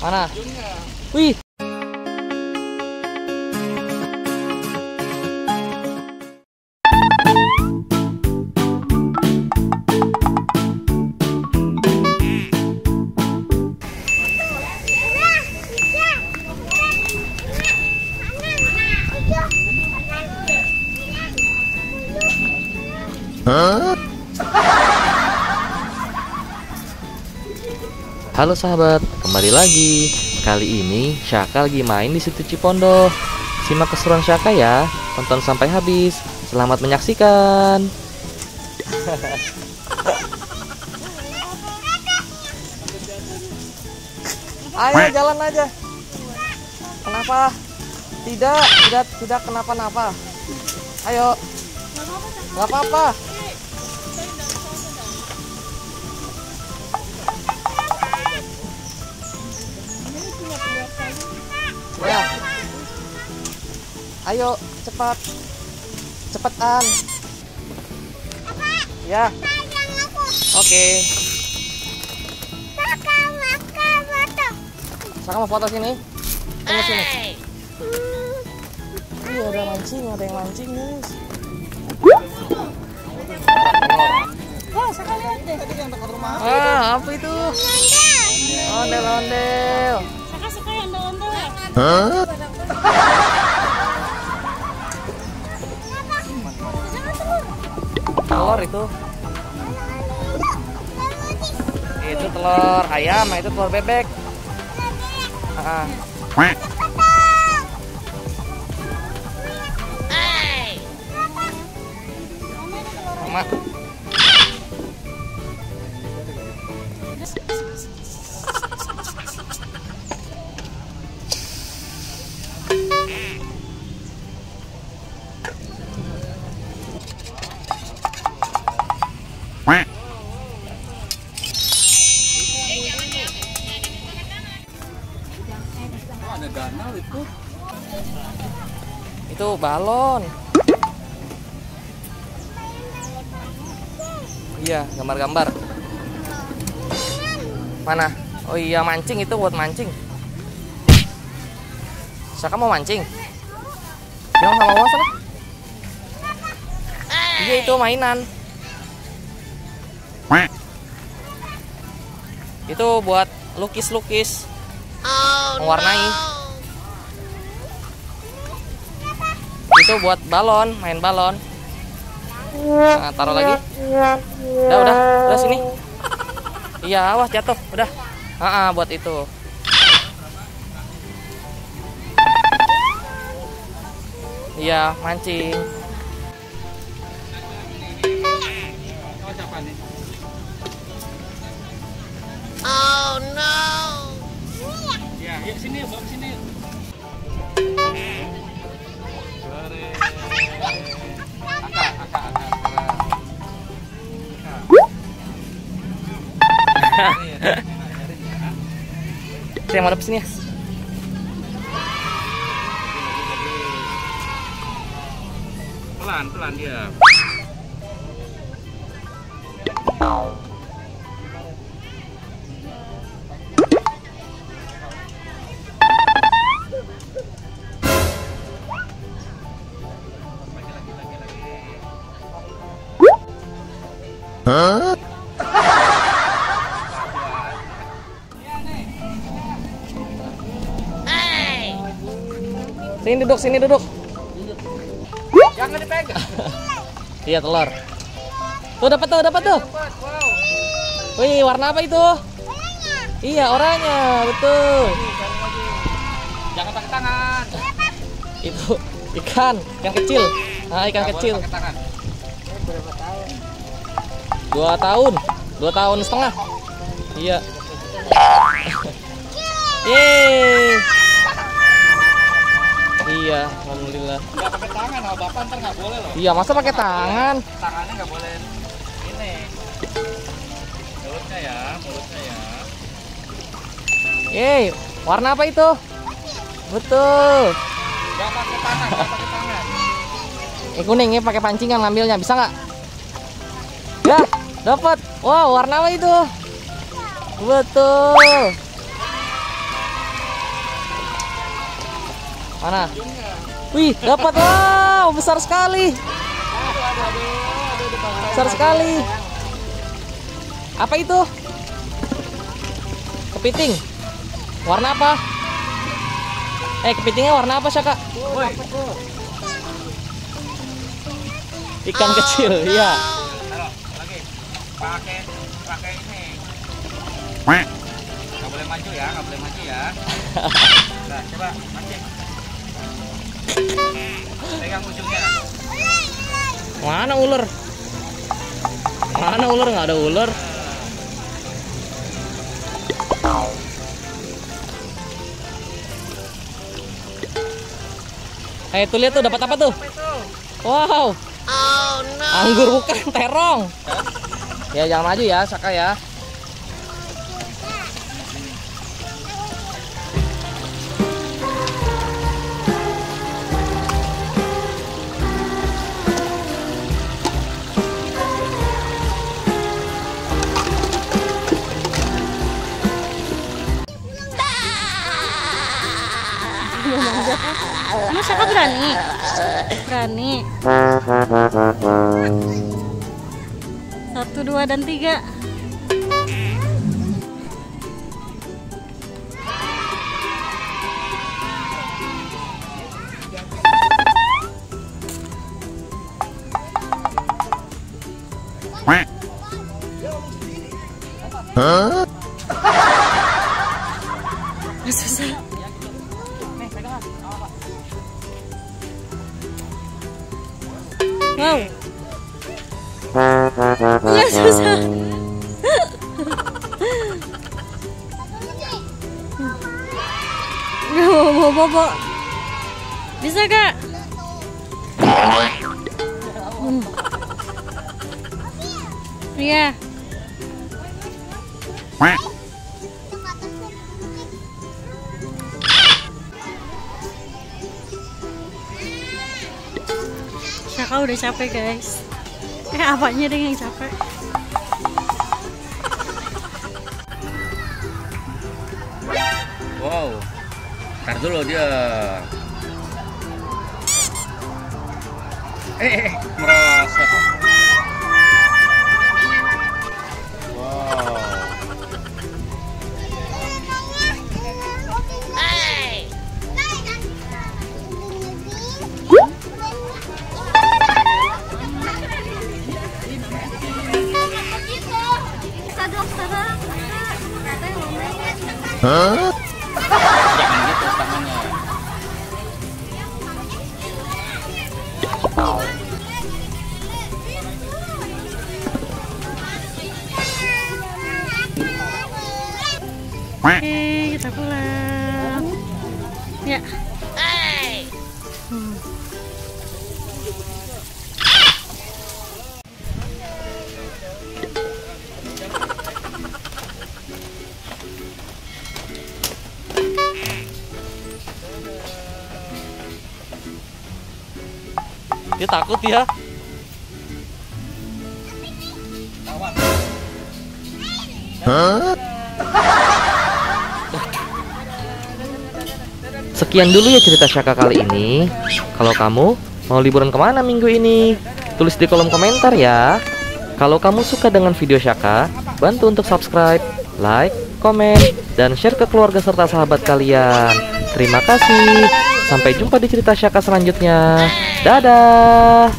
Mana? Wih. Halo sahabat, kembali lagi. Kali ini Syaka lagi main di situ Cipondoh. Simak keseruan Syaka ya, tonton sampai habis. Selamat menyaksikan. Ayo jalan aja. Kenapa? Tidak kenapa-napa. Ayo. Gak apa-apa. Ya. Ayo cepat. Cepetan. Ya. Oke. Saka mau foto sini. Tunggu sini. Iya ada yang mancing guys. Wah, Saka lihat deh. Tadi yang dekat rumah. Ah, apa itu? Ondel-ondel. Saka suka yang ondel-ondel ya? Hah? Telur itu. Itu telur ayam, itu telur bebek. Mama. Ada danau itu. Itu balon. Iya, gambar-gambar. Mana? Oh iya, mancing itu buat mancing. Saka mau mancing? Bilang sama Wawan sana. Iya, itu mainan. Itu buat lukis-lukis. Mewarnai. Itu buat balon, main balon. Nah, taruh lagi. Udah sini. Iya, awas jatuh, udah. Buat itu. Iya, mancing. Oh no. Ya, yuk sini, bawa sini. Saya mau sini ya. Pelan-pelan dia. Hah? Sini duduk. Jangan dipegang. Iya, telur. Tuh dapat tuh. Wih, warna apa itu? Iya, oranye, betul. Jangan pakai tangan. Itu ikan yang kecil. Nah, ikan kecil. 2 tahun setengah. Iya. Yeay. Iya, alhamdulillah. Nggak pakai tangan, sama bapak ntar nggak boleh loh. Iya, masa pakai tangan? Tangannya nggak boleh. Ini. Mulutnya ya. Yeay, warna apa itu? Betul. Nggak pakai tangan. Kuning ya, pakai pancingan ngambilnya, bisa nggak? Ya, dapat. Wow, warna apa itu? Betul. Mana? Wih, dapat. Wow, besar sekali. Besar sekali. Apa itu? Kepiting. Warna apa? Kepitingnya warna apa, Syaka? Ikan kecil, iya. Taruh lagi. Pakai ini. Nggak boleh maju ya, nggak boleh maju ya. Nah, coba mancing. Pegang ujungnya. Mana ular? Mana ular? Nggak ada ular. Tuh lihat tuh, dapat apa tuh? Wow. Oh no. Anggur bukan, terong. Ya jangan maju ya, Saka ya. Emang Saka berani? Berani. 1, 2, dan 3. Susah. Wow. Nggak susah. Nggak mau bobo. Bisa Kak? Iya. Saka udah capek guys. Apanya deh yang capek? Wow. Ntar dulu dia. Merosot. Wow. Hah? Jangan gitu tangannya. Oke, kita pulang. Ya. Dia takut ya. Sekian dulu ya cerita Syaka kali ini. Kalau kamu mau liburan kemana minggu ini? Tulis di kolom komentar ya. Kalau kamu suka dengan video Syaka, bantu untuk subscribe, like, komen, dan share ke keluarga serta sahabat kalian. Terima kasih. Sampai jumpa di cerita Syaka selanjutnya. Dadah.